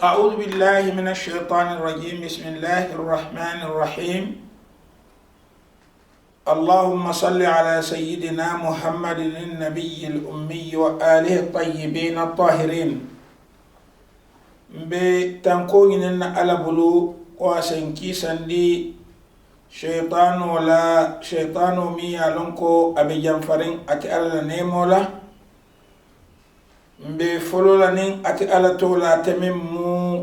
أعوذ بالله من الشيطان الرجيم. بسم الله الرحمن الرحيم. اللهم صل على سيدنا محمد النبي الأمي وآله الطيبين الطاهرين. بتنكوين على بلو واسنكي سندي شيطان ولا شيطان ميا لنكو أبي جنفرين أتي على نيمولا mbe folola nin ati ala tola temin mu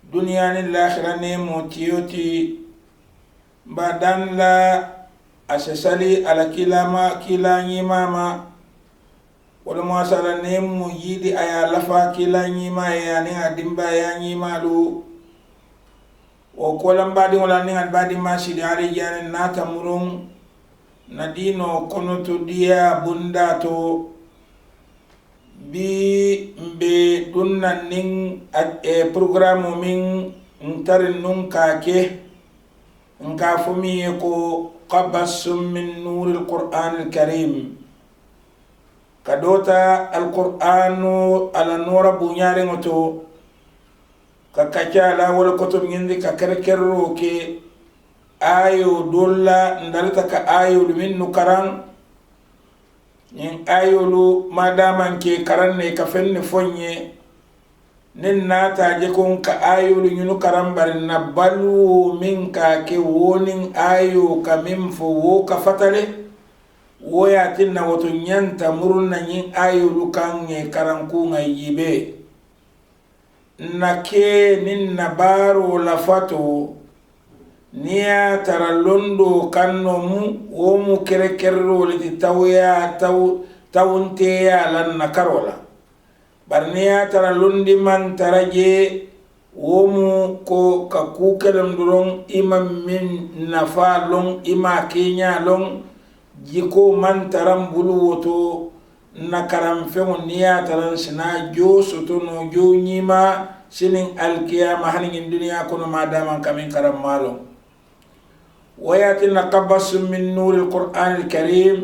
duniya ni lakhira ne mo tiyoti badan la asesali ala kilama kilanyi mama wala masala ne mu yidi aya lafa kilanyi ma ya ni adimba ya nyi malu o kolam badi wala ni badi masidi ali jani nata murung nadino konoto dia bunda to bi mbe dunna nin programme min ntarin nun kake nka fumi ko qabassum min nur alquran alkarim kadota alquran ala nura bunyare ngoto kakacala wala kutub ngindi ka kerkerro ke ayo dolla ndalta ka ayo min nukaran yin ayolu madaman ke karanne ka fenne fonye nin nata je kon ka ayolu nyunu karan barin na balu min ka ke wonin ayo ka min fo wo ka fatale wo ya tinna woto nyanta murunna yin ayolu kan nge karan ku ngayibe na ke nin na baro la fato niya tara londo kanno mu wo mu kerekerro liti tawunte ya lan na karola bar niya tara londi man taraje wo mu ko ka kukelam duron imam min nafa long ima kenya long jiko man taram bulu woto na karam femo niya taran sina jo soto no jo nyima sinin alkiyama hanin duniya kono madama kamin karam malo وياتي نقبس من نور القرآن الكريم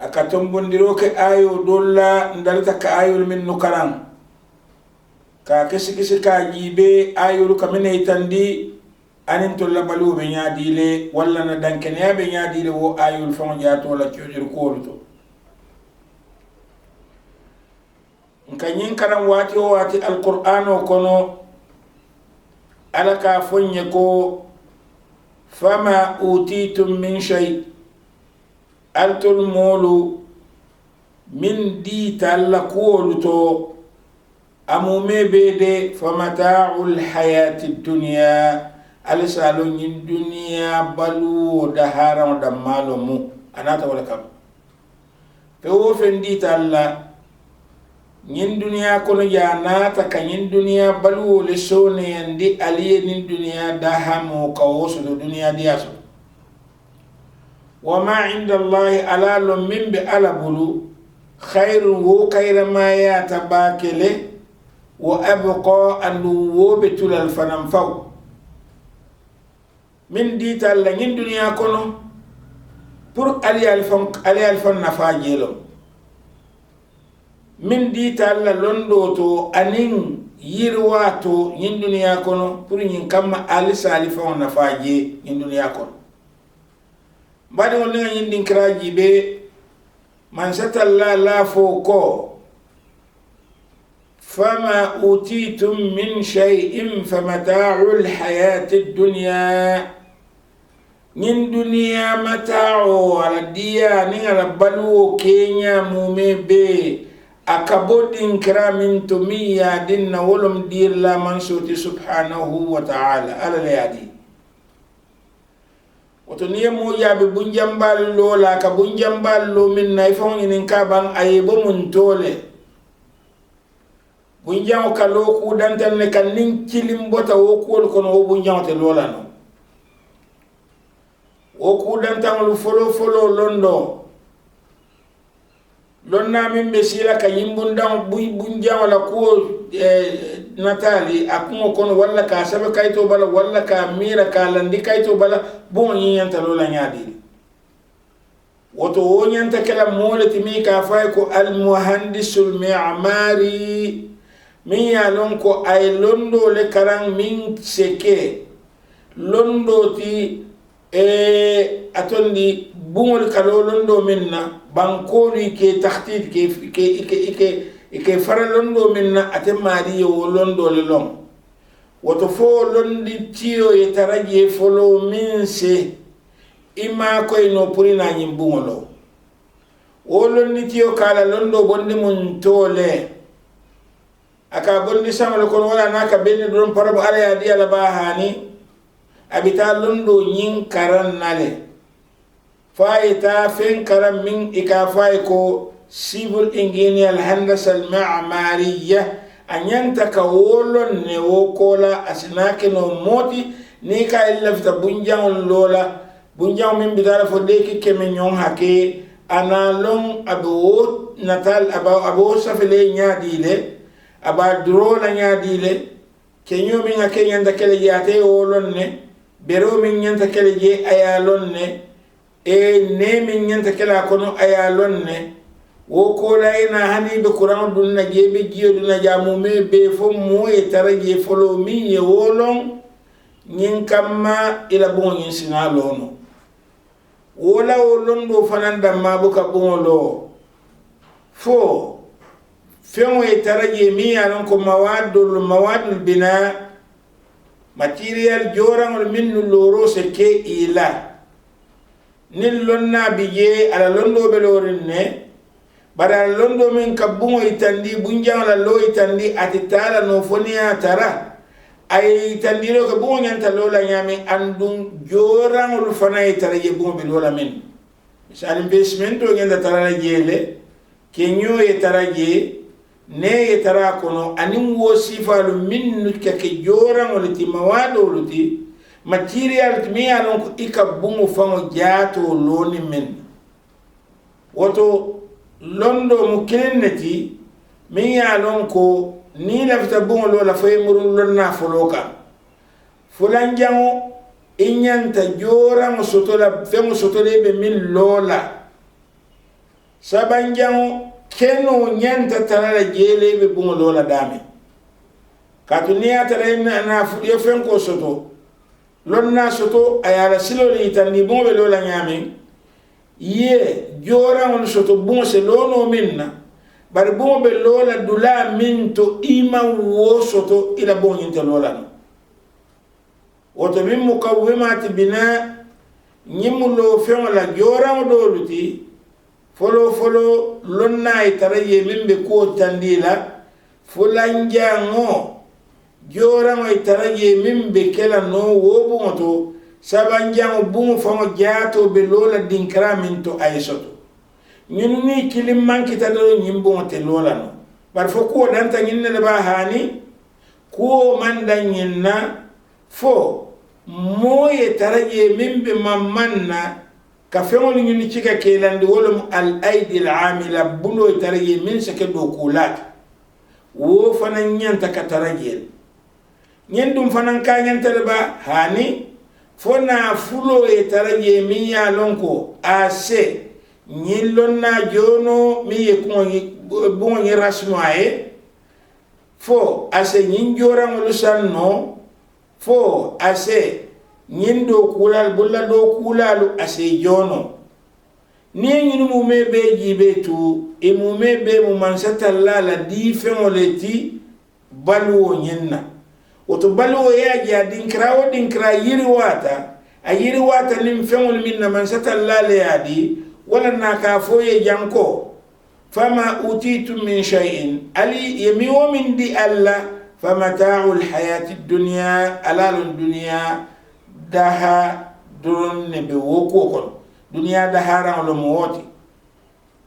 أكتم بندروك آيو دولا ندلتك آيو من نكران كاكسي كسي كاجيبي آيو لك من يتندي أن انتو لبلو بنيادي لي ولا ندنكنيا بنيادي لي و آيو الفون جاتو ولا تيوجر كورتو نكنين كرام واتي القرآن وكونو ألكا فنيكو فما أوتيتم من شيء ألتل مولو من دي تلقولتو أمومي بيدي فمتاع الحياة الدنيا ألسالون الدنيا بلو دهارا ودمالو مو أنا تقول لكم فهو فندي تلا نين دنيا كونو جاناتا كنين دنيا بلو لسوني يندي علي نين دنيا دهامو كووسو دنيا دياسو وما عند الله ألال من بألا بلو خير هو خير ما يتباكله وأبقى أنه وبتل الفننفو من دي تالا نين دنيا كونو pour ali alfan nafajelo min di talla londo to anin yirwato yin duniya kono pour yin kamma ali salifa na faje yin duniya kono bade won nga yin din kraji be man satalla la foko fama utitum min shay'in famata'ul hayatid dunya yin duniya mata'u ala diya ni ala balu kenya mumebe akabodin kiramin tumiya dinna wolum dir la mansuti subhanahu wa ta'ala ala layadi woto niye mo yabe bunjambal lola ka bunjambal lo min nay fon nin kaban ayebo mun tole bunjaw ka lo ku dantal ne kan nin kilim bota wo ko kono wo bunjaw te lola no wo ku dantal folo londo lonna min be sila ka yimbundam bunja wala ko natali akumo kono walla ka sabe kayto bala walla ka mira ka landi kayto bala bon yiyanta lola nyaadi woto wonyanta kala molati mi ka fay ko al muhandisul mi'mari min ya lon ko ay londo le karan min seke londo ti atondi bungol kalo londo minna bankoli ke takhtit ke fara londo minna ate mari yo londo le long woto fo londi tiyo ye taraje folo min se ima koy no purina nyim bungolo o londi tiyo kala londo bondi mun tole aka bondi samalo kon wala naka benni don parabo ala ya di ala ba hani abita londo nyin karan nale faita fen karam min ika fay ko civil engineer handasa al ma'mariyah anyanta ka wolon ne wo kola asinake no moti ni ka ilafta bunjang lola bunjang min bidala fo deki keme nyon hake analong abo natal abo safele nyadile aba drola nyadile kenyo min ake nyanda kele yate wolon ne bero min nyanta kele je ayalon ne ne min nyanta kala kono ayalon ne wo kola ina hani be kuran dun na jebe jiyo dun na jamu me be fo moye taraje folo min ye wolon nyin kamma ila bon yin sinalono wola wolon do fananda mabuka bonlo fo fengo e taraje mi alon ko mawadul bina material jorangol minnu loro se ke ila nil lonna biye ala londo be lorin ne bara londo min kabungo itandi bunjang la lo itandi atitala no fonia tara ay itandiro ko bungo nyanta lola nyami andung jorangol fana itaraje bungo be lola min misal investment o nyanda tara jele kenyo e taraje ne yetara kono anin wo sifalu minnu kake jorangol ti mawadolu ti material ti mi alon ko ikabungo fango jato loni men woto londo mu kilenneti min ya lon ko ni lafta bungo lola fay murun lonna foloka fulan jango inyanta jorango sotola fengo sotole be min lola saban jango keno nyanta tarala jele be bungo lola dame katunia tara na fudiyo fenko soto lonna soto ayala siloli itani bungo be lola nyame ye jora on soto bungo se lono minna bar bungo be lola dula minto ima wo soto ila bungo nyanta lola no woto min mukawwimati bina nyimulo fengo la jora o doluti folo lonna itaraye mimbe ko tandila fulanjango jorango itaraye mimbe kela no wobu moto sabanjango bungu fango jato be lola dinkra minto aisoto ñun ni kilim manki tadoro ñimbo te lola no bar fo ko danta ñinne le ba hani ko manda ñinna fo moye taraye mimbe mamanna ka feŋol ñuni cika kelandi wolum al aidi al amila bulo taraje min sake do kulat wo fanan ñanta ka tarajel ñen dum fanan ka ñanta ba hani fona fulo e taraje min ya lonko ase ñin lonna jono mi ye ko bo ñi rasnoye fo ase ñin jorangol sanno fo ase nyindo kulal bulla do kulalu ase jono ni nyinu mume be jibe tu e mume be mu mansata la di fenoleti balwo nyinna oto balwo ya ja dinkra yiri wata nim fenol minna mansata la ya di wala naka foye janko fama utitu min shay'in ali yamiwo min di alla famata'ul hayati dunya alalun dunya daha don ne be woko kon dunya daha ran lo moti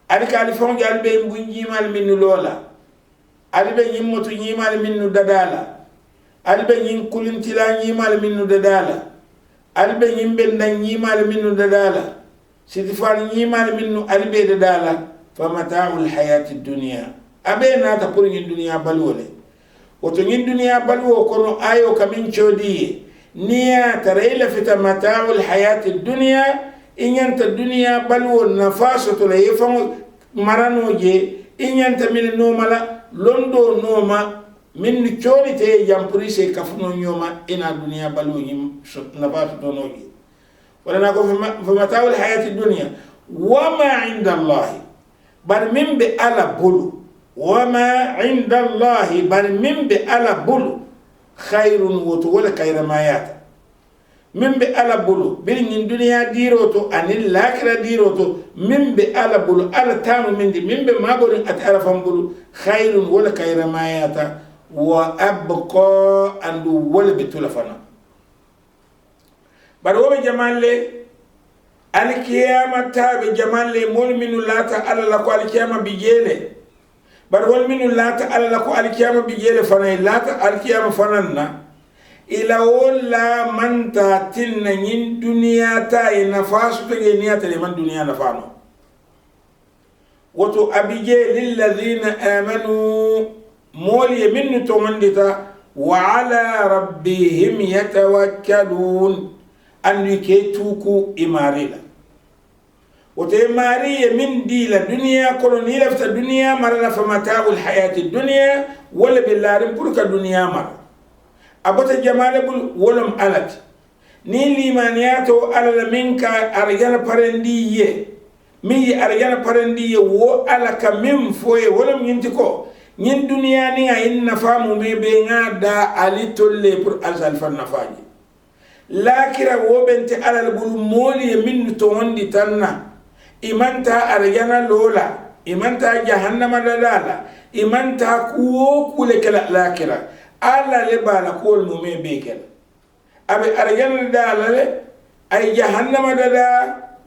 ali kali fon gal be bunji mal min lola ali be nyimotu nyimal min dadala ali be nyin kulintila nyimal min dadala ali be nyimbe ndan nyimal min dadala sidifal nyimal min ali be dadala famata'ul hayati dunya abe na ta pour nyin dunya balwole woto nyin dunya balwo kono ayo kamin chodi niya tarayla fita mata'ul hayati dunya inyanta dunya balwo nafasatu la yefan maranoje inyanta min nomala londo noma min choli te jampuri se kafuno nyoma ina dunia balu yim nabatu donogi wala na ko fa mata'ul hayati dunya wama inda Allah bar min bi ala bulu wama inda Allah bar min bi ala bulu khairun wutu wala kayra mayata min bi ala bulu bir min dunya diroto anil lakira diroto min bi ala bulu ala tamu min di min bi mabulin at arafan bulu khairun wala kayra mayata wa abqa andu wala bitulafana baro be jamalle alkiyama tabe jamalle mol minu lata ala la ko alkiyama bijele baro wal minu lata ala la ko alkiyama bijele fana lata alkiyama fananna ila wala manta tinna nyin duniya ta ina fasu to niyata le man duniya na fano wato abije lil ladina amanu مولي من تمندتا وعلى ربهم يتوكلون أن يكتوكو إماريلا وتماري من دي الدنيا كولوني لفت الدنيا مرة فمتاع الحياة الدنيا ولا بالله برك الدنيا مرة أبوت الجمال بول ولم ألت نيلي مانياتو على منك أرجانا برندية مي أرجانا برندية و على كمين فوي ولم ينتكو ñin duniya ni a in nafamu me be nga da ali tolle pour alsal fan nafaji lakira wo bente alal bul moli min to wondi tanna imanta arjana lola imanta jahannama dalala imanta kuwo kule kala lakira ala le bala kol mu me be kel abe arjana dalale ay jahannama dada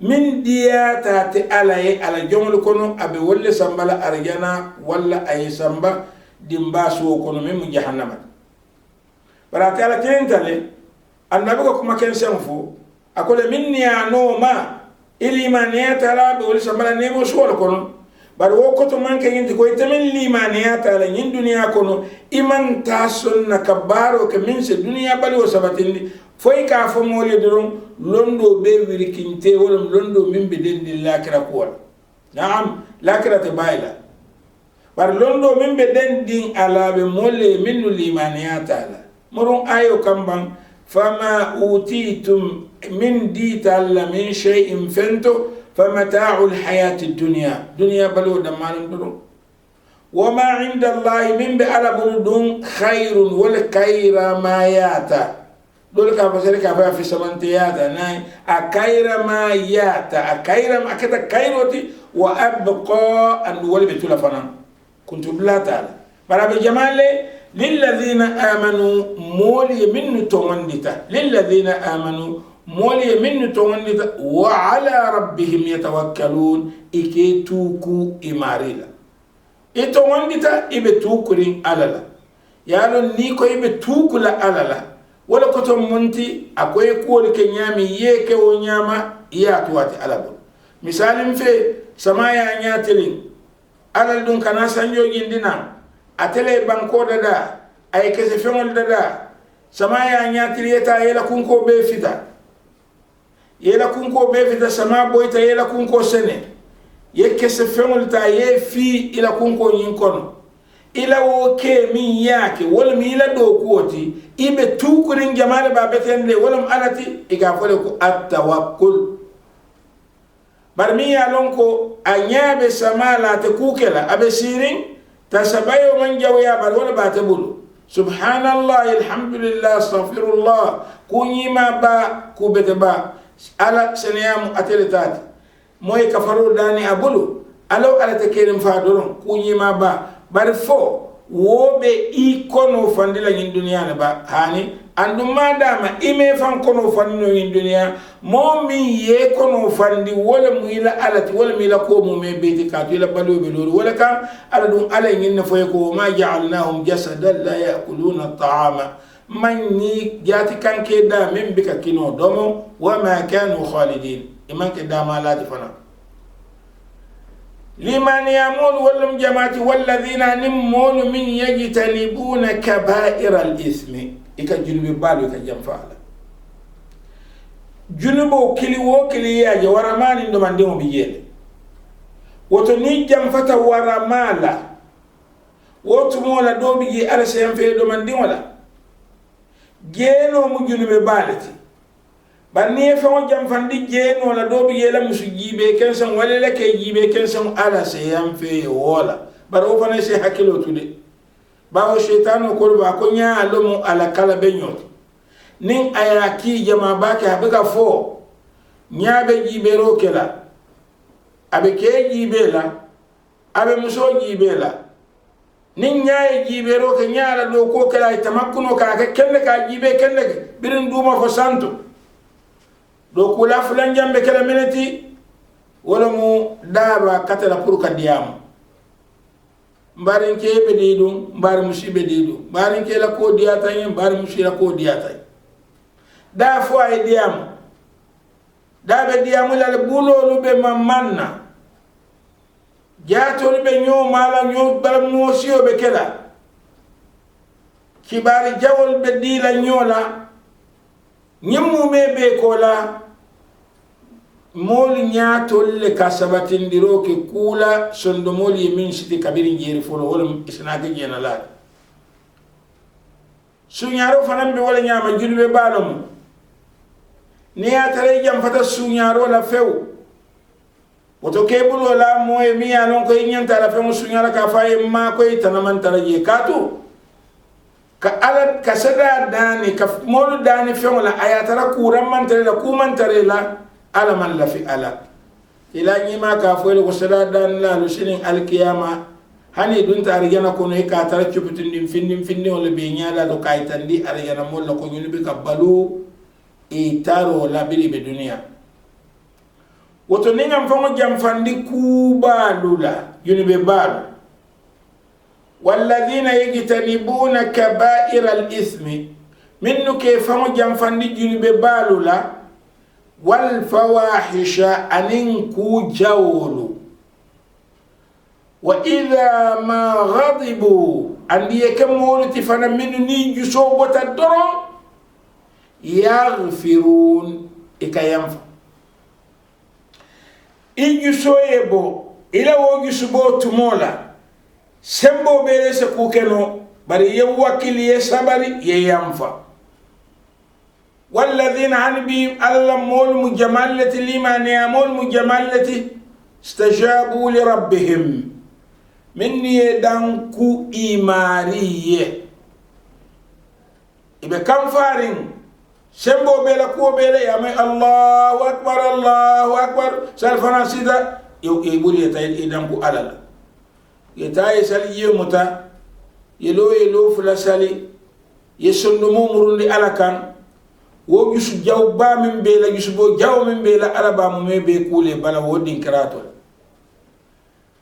min diyata te alaye ala jomol kono abe wolle sambala arjana walla ay samba dimba so kono mem jahannama barata ala tentale annabi ko kuma ken senfo akole minni ano ma ilimaniyata la be wolle sambala nemo so kono bar wo ko to manke yindi ko itamen limaniyata la nyin duniya kono iman ta sunna kabaro ke min se duniya bali wo sabatindi foy ka fo mole doron londo be wirkinte wala londo min be dendi lakira ko naam lakira te bayla bar londo min be dendi ala be mole min limaniyata la murun ayo kamban fama utitum min dital min shay'in fanto famata'ul hayati dunya dunya balo daman duro wama inda Allah min bi ala buludun khairun wal kayra mayata dole ka fasari ka fa fi samantiyata nay akayra mayata akayra akata kayroti wa abqa an wal bitula fana kuntu bila ta'ala barabe jamale للذين آمنوا مولي من توندتا للذين آمنوا مولي من توندتا وعلى ربهم يتوكلون إكي توكو إماريلا إتوندتا إبي توكرين ألالا يالو نيكو إبي توكو لا ألالا ولا كتو منتي أكوي كول كنيامي يكي ونياما ياتواتي ألابو مثال في سمايا نياتلين ألال دون كنا سنجو جندنا atele banko dada ay kese fengol dada sama ya nyatiri eta yela kunko be fita sama boyta yela kunko sene ye kese fengol ta ye fi ila kunko nyinkono ila wo ke min yake wala mi ila do koti ibe tukurin jamale ba betende wala alati iga fole ko at-tawakkul barmi ya lonko anyabe sama la te kukela abe sirin tasabayo man jawya bar wala batabulu subhanallah alhamdulillah astaghfirullah kunyima ba kubeteba ala seniyam ateletati moy kafaru dani abulu alo ala tekelim fa doron kunyima ba bar fo wobe ikono fandila nyin dunya ne ba hani andu madama ime fan kono fandino nyin dunya momi ye kono fandi wala muila alati wala mila ko mo me beti ka to ila balu be lolu wala ka ala dum ala nyin ne foy ko ma ja'alnahum jasadan la ya'kuluna at'ama man ni jati kanke da men bika kino domo wa ma kanu khalidin iman ke da malati fana liman yamul walum jamaati walladhina nimmun min yajtanibuna kaba'ira al-ithmi ika junubi balu ka jamfaala junubo kili wo kili ya waramani ndo mandemo bijele woto ni jamfata waramala wotu mola do bi ala sen fe do man wala jeno mu junube balati banni fa mo jam fandi jeno la do bi la musu jibe kensan wala la kay jibe kensan ala sen fe wala baro fana se hakilo tude bawo shaytanu ko ba ko nya alomu ala kala benyot nin ayaki jama baka habika fo nyabe jibe ro kela abe ke jibe la abe muso jibe la nin nyaay jibe ro ke nyaala do ko kala tamakkuno ka ke kenne ka jibe kenne birin duma fo santo do kula fulan jambe kala minati wala mu daba katala pour ka diam mbarin ke be didu mbar musibe didu mbarin ke la ko diata yen mbar musira ko diata da fo ay diam da be diam la bulolu be mamanna jaatol be ñoo mala ñoo balam no siyo be kela kibari jawol be dila ñola ñimmu me be kola mol ñaatol le kasabatindiro ke kula sondo mol yemin siti kabiri jeri folo wala isnaake jena la suñaro fanam be wala ñama julbe balom ni atare jam fata suñaro la few woto kebulo la moye mi alon ko nyanta la femu suñara ka faye ma ko tanaman taraje katu ka ala kasada dani ka molu dani femu la ayatara kuram man tare la kuman tare la ala man la fi ala ila nyima ka fo le ko sada dan la lu sinin alqiyama hani dun tarigana ko no ka tara cuputin findim wala be nyala do kaytandi arigana mol ko nyulbe ka balu e taro la bili be dunia woto ningam fango jamfandi kubalula yunibe balu walladhina yajtanibuna kaba'ira al-ithmi minnu ke fango jamfandi yunibe balula wal fawahisha anin ku jawlu wa idha ma ghadibu andiye kamolu tifana minnu ni juso bota doron yaghfirun ikayamfa ijuso yebo ila wo jusubo tumola sembo bele se kukeno bari ye wakili ye sabari ye yamfa walladhina hanbi alla mol mujamalati liman yamul mujamalati istajabu li rabbihim minni danku imariye ibe kamfarin sembo bela ko bela ya may Allahu akbar salfana sida yo e buri ya tay idan ku alala ya tay sali yemuta yelo fula sali yesondo mo murundi alakan wo gisu jaw ba min bela gisu bo jaw min bela alaba mo me be kule bala wodin karato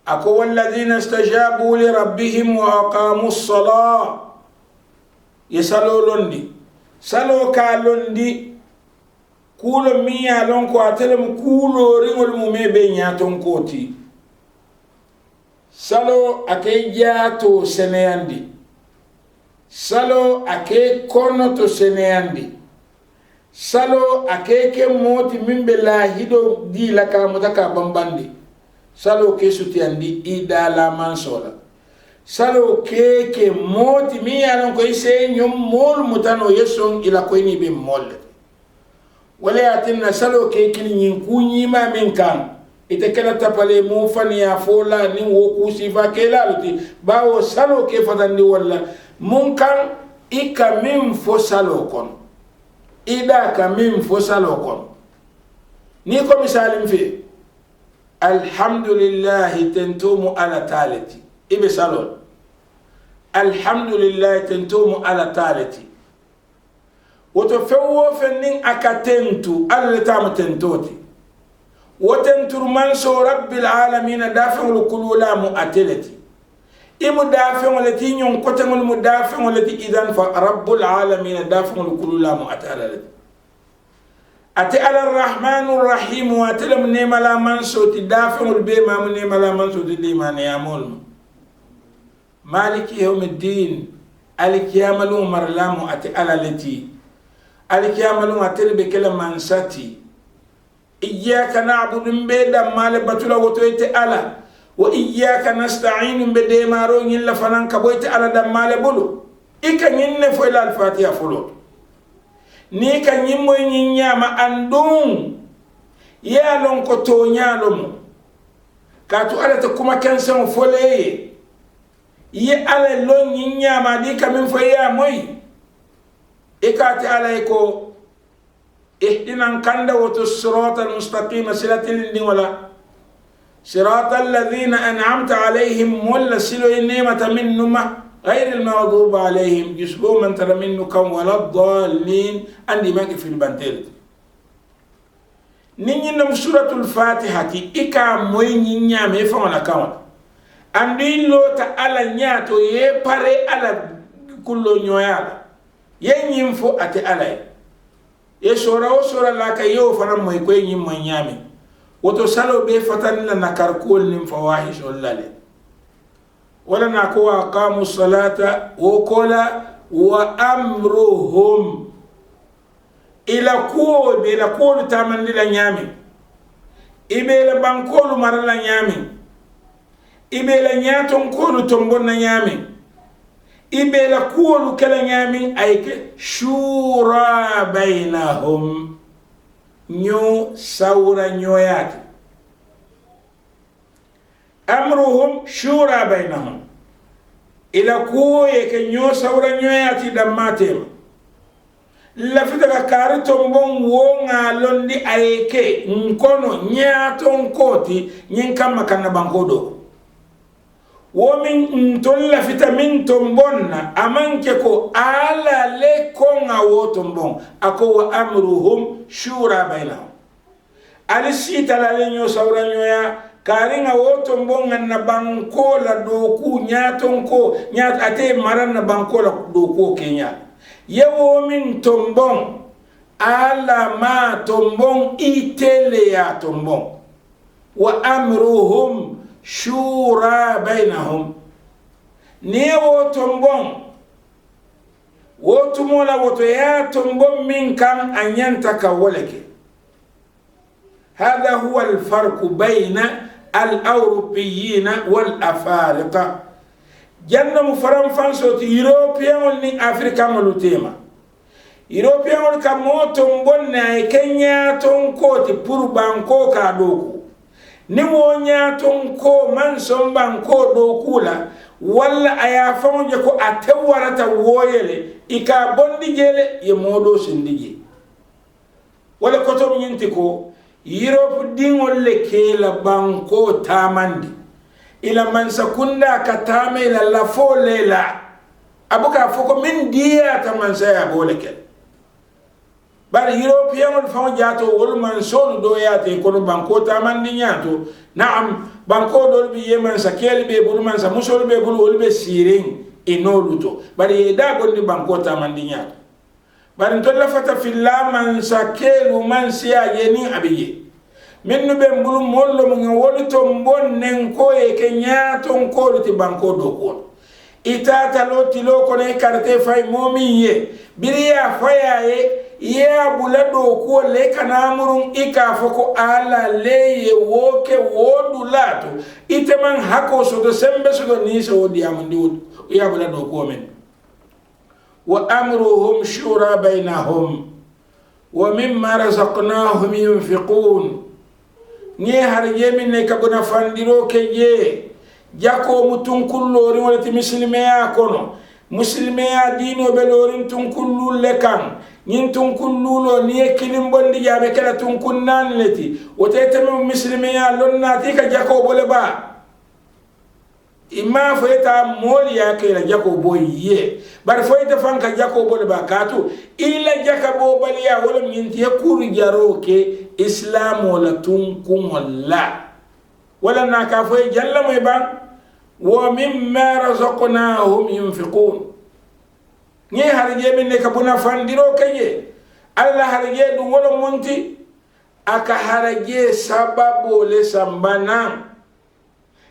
ako walladhina istajabu li rabbihim wa aqamus salah yesalo londi salo ka londi kulo miya lon ko atelem kulo ringol mu mebe nyaton koti salo ake jato seneyandi salo ake kono to seneyandi salo ake ke moti mimbe lahido di laka mutaka bambandi salo ke sutiandi idala mansola salo keke moti mi alon ko ise nyom mol mutano yeson ila ko ni be mol wala atinna salo keke ni kunyi ma min kam ite kala tapale mu fani ya fola ni wo kusifa kela luti bawo salo ke fadandi wala mun kan ika min fo salo kon ida ka min fo salo kon ni ko misalim fi alhamdulillah tentumu ala talati ibe salon alhamdulillah tentumu ala talati woto fewo fennin akatentu alla tamu tentoti wotentur manso rabbil alamin dafa'ul kulula mu atelati imu dafa'ul lati nyon kotangul mu dafa'ul lati idan fa rabbul alamin dafa'ul kulula mu atalati ati ala arrahmanur rahim wa talam ne mala manso ti dafa'ul be ma mu ne mala manso ti liman ya mol maliki yawmiddin alkiyamalu marlamu ati ala lati alkiyamalu atel be kala mansati iyyaka na'budu mbeda male batula woto ite ala wa iyyaka nasta'in be maro ñin la fanan ka boyti ala dammale bulu ika ñin ne foy la al-fatiha fulo ni ka ñin moy ñin ñama andum ya lon ko to ñalum ka tu ala ta kuma kensen foleye ye ala lon ñin ñama di ka min foy ya moy ikati alay ko اهدنا كند الصراط المستقيم صراط الذين ولا صراط الذين أنعمت عليهم ولا سلو النعمة منهم غير المغضوب عليهم جسبوا من ترى منكم ولا الضالين عندي ما في البنتل نيني سورة الفاتحة إكا موي نينيا ميفا كون عندي لو تعالى نياتو يباري على كل نيويالا ينفو أتي علي ye sora o sora la ka yo fana moy ko nyi mo nyami woto salo be fatan la nakar kol nim fawahish wallale wala na ko aqamu salata wa qala wa amruhum ila ko be la ko tamandi la nyami ibe la bankolu marala nyami ibe la nyaton ko tombon na nyami ibe la kuolu kala nyami ayke shura bainahum nyo sawra nyoyati amruhum shura bainahum ila kuoye ke nyo sawra nyoyati dammatem lafita ka kari tombon wonga londi ayke nkono nyaton koti nyin kama kana bankodo womin ntolla vitamin tombonna amanke ko ala le konga wo tombon ako wa amruhum shura bainahum alisita la lenyo sawra nyoya karinga wo tombon na banko la doku nyaton ko nyat ate maran na banko la doku kenya yewo min tombon ala ma tombon itele ya tombon wa amruhum shura bainahum niwo tombon wotumola woto ya tombon min kan anyanta ka walake هذا هو الفرق بين الأوروبيين والأفارقة جنة مفرم فانسوت يوروبيان ولن أفريقيا ملوتيما يوروبيان ولن كموتون بنا كنيا تنكوتي بانكو كادوكو nimo nyaton ko man somban ko do kula walla aya famonje ko atewwarata woyele ika bondi jele ye modo sindije wala ko to nyinti ko Europe dingol le kela banko tamandi ila man sakunda katame ila la folela abuka foko min dia tamansa ya boleke bari European fon jato wol man sonu do yate kono banko tamandi nyato naam banko dol bi yeman sa kelbe bul man sa musol be bul wol be siring inoluto bari da gondi banko tamandi nyato bari to la fata filla man sa kelu man siya yeni abiye minnu be bul mollo mo wolito bonnen ko e ke nyato ko ti banko do ko itata lotilo kono e karte fay momiye biriya fayaye ya bulado ko le kanamurun ika foko ala leye woke wodu lato iteman hako so do sembe so do ni so di amandi wod ya bulado ko men wa amruhum shura bainahum wa mimma razaqnahum yunfiqun ni har yemin ne kabuna fandiro ke je jako mutun kullori wala ti muslime ya kono muslime ya dino be lorin tun kullul lekan nin tun kullulo ni kilim bondi jabe kala tun kunnan leti wotete mo muslime ya lonna ti ka jako bole ba imma foyta moli ya kala jako boye bar foyta fanka jako bole ba katu illa jaka bo bali ya wala min ti kuru jaro ke islam wala tun kumalla wala na ka foy jalla moy ban wa mimma razaqnahum yunfiqun ni harje min ne kabuna fandiro kaye alla harje dum wala monti aka harje sababu le sambana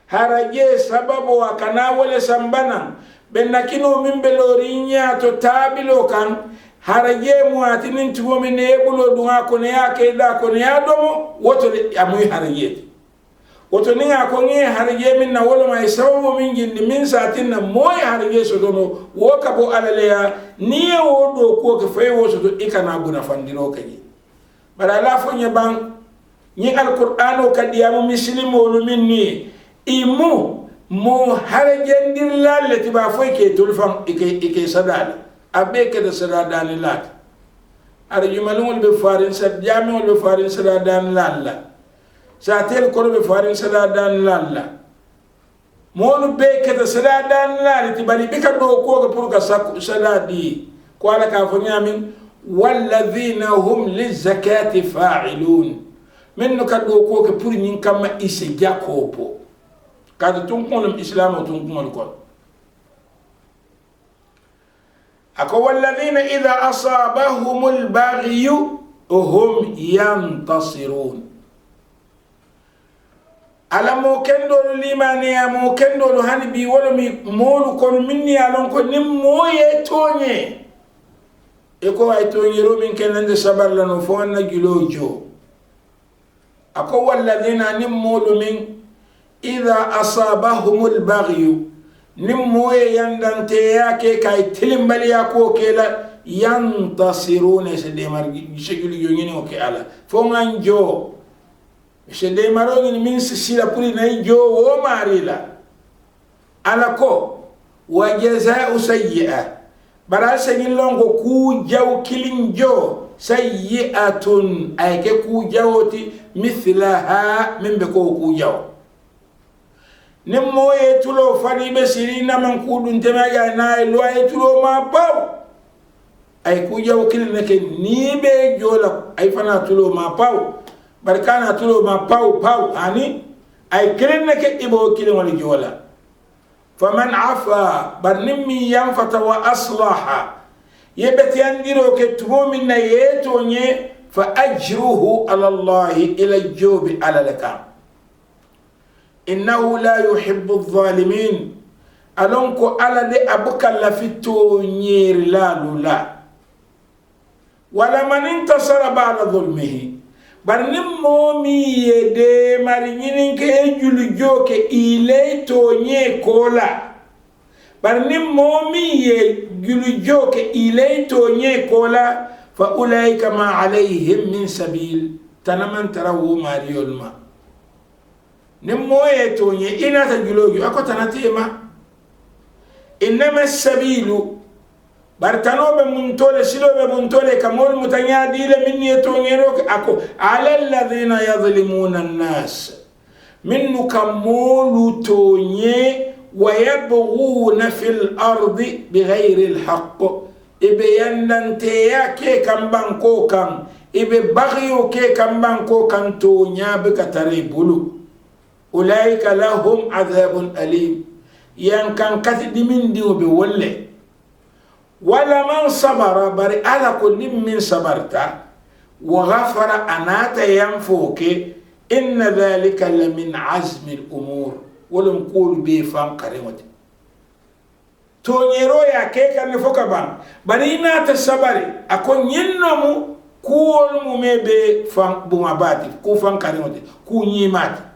harje sababu akana wala sambana benakino min belorinya to tabilo kan harje muatinin tuwo min ne bulo dunga ko ne yake da ko ne yadomo woto amuy harje woto ni nga ko ngi harje min na wala may sababu min jindi min satin na moy harje so dono wo ka bo alale ya ni wo do ko ke fay wo so do ikana buna fandiro kaji bara la fo nya bang ni alquran o kadiyamu muslimo lu minni imu mo harje ndir lalle tiba fo ke tulfan ike sadal abe ke de sadal lat ar jumalul be farin sad jami'ul be farin sadal lalla satel ko be farin sadal lalla monu be ke de sadal lalla tibali be ka do ko pour ka saladi ko ala ka fo nyamin walladhina hum lizakati fa'ilun minno ka do ko ke pour nyin kama ise jakopo kada tun konum islam tun konum ko ako walladhina idha asabahumul baghiyu hum yantasirun ala mo kendo limani ya mo kendo hani bi wala mi molu kon minni alon ko nim moye tonye e ko ay tonye ro min kenande sabar lano fo na gilojo ako walladhina nim molu min idha asabahumul baghyu nim moye yandante yake kay tilimbali yako kela yantasiruna se de mar segulu yo ngini o ke ala fo nganjo se de maro ngini min sila puri nay jo wo marila ala ko wa jazaa'u sayyi'a bara segin longo ku jaw kilinjo sayyi'atun ay ke ku jawoti mithlaha min be ko ku jaw nim moye tulo fani be sirina man kudun temaga na lo ay tulo ma paw ay ku jaw kilne ke ni be jola ay fana tulo ma paw barkana tulo ma paw ani ay kilne ke ibo kilne wali jola faman afa barnimi yanfata wa aslaha yebeti andiro ke tumo minna yeto nye fa ajruhu ala allah ila jobi ala laka innahu la yuhibbu adh-dhalimin alonko ala de abukalla fito nyir la lula wala man intasara ba'da dhulmihi barnim momi yede marinin ke julu joke ile to nye kola barnim momi ye julu joke ile to nye kola fa ulaika ma alayhim min sabil tanaman tarawu mariyul ma نمويه توني إنا تجلوجي أكو تناتيما إنما السبيل برتنو بمنتولة سلو بمنتولة كمول متنيادي لمن يتوني روك أكو على الذين يظلمون الناس منو كمول توني ويبغون في الأرض بغير الحق إبياندن تياكي كم بانكو كم إبي بغيو كي كم بانكو كم تونيا بكتري بلو أولئك لهم عذاب أليم ين كان كتد من ديو بوله ولا من صبر بري على كل من صبرتا وغفر أنات ينفوك إن ذلك لمن عزم الأمور ولم قول بيفان قريمة تونيرو يا كيكا نفوك بان بري نات الصبر أكون ينمو كول ممي فان بمباتي كو فان قريمة كو نيمات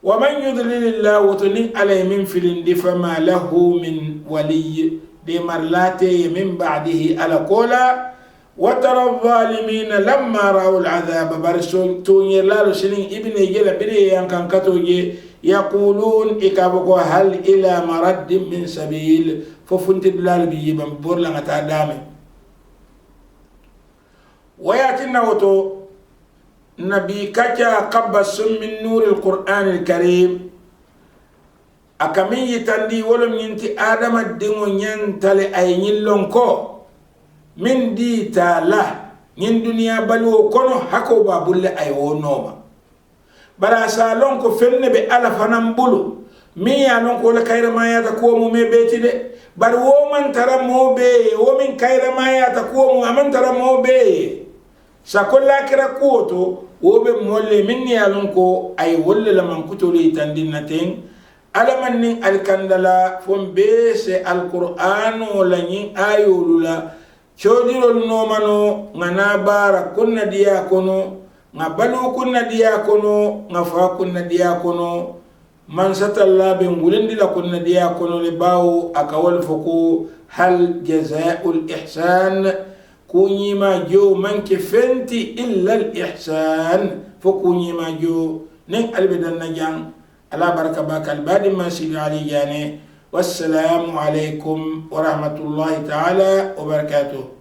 ومن يضلل الله وتني عليه من فلن فما له من ولي بمرلاته من بعده على قولا وترى الظالمين لما رأوا العذاب برسول توني الله سنين ابن يجل بري كان كتوجي يقولون إكابكو هل إلى مرد من سبيل ففنت بلال بيجيبا بورلا تعدامي وياتنا وتو نبي كاكا قبس من نور القرآن الكريم أكمي تندي ولم ينتي آدم الدمو ينتلي أي نلونكو من دي تالا ين دنيا بلو كونو حكو بابول أي ونوما برا سالونكو فن بألف نمبولو مي يالونكو لكاير ما يتكومو مي بيتي دي بر ومن ترى مو بي ومن كاير ما يتكومو أمن ترى مو بي ساكولا كرا كوتو wobe molle minni alonko ay wolle la man kutuli tandinaten alaman nin alkandala fon bese alquran wala nin ayulula chodirol no mano ngana bara kunna diya kono nga balu kunna diya kono nga fa kunna diya kono man satalla be ngulindi la kunna diya kono le bawo akawal foko hal jazaa'ul ihsan kunyima jo manke fenti illa al ihsan fo kunyima jo nen albidan najang ala baraka bakal badi masjid ali jane wassalamu alaikum wa rahmatullahi ta'ala wa barakatuh.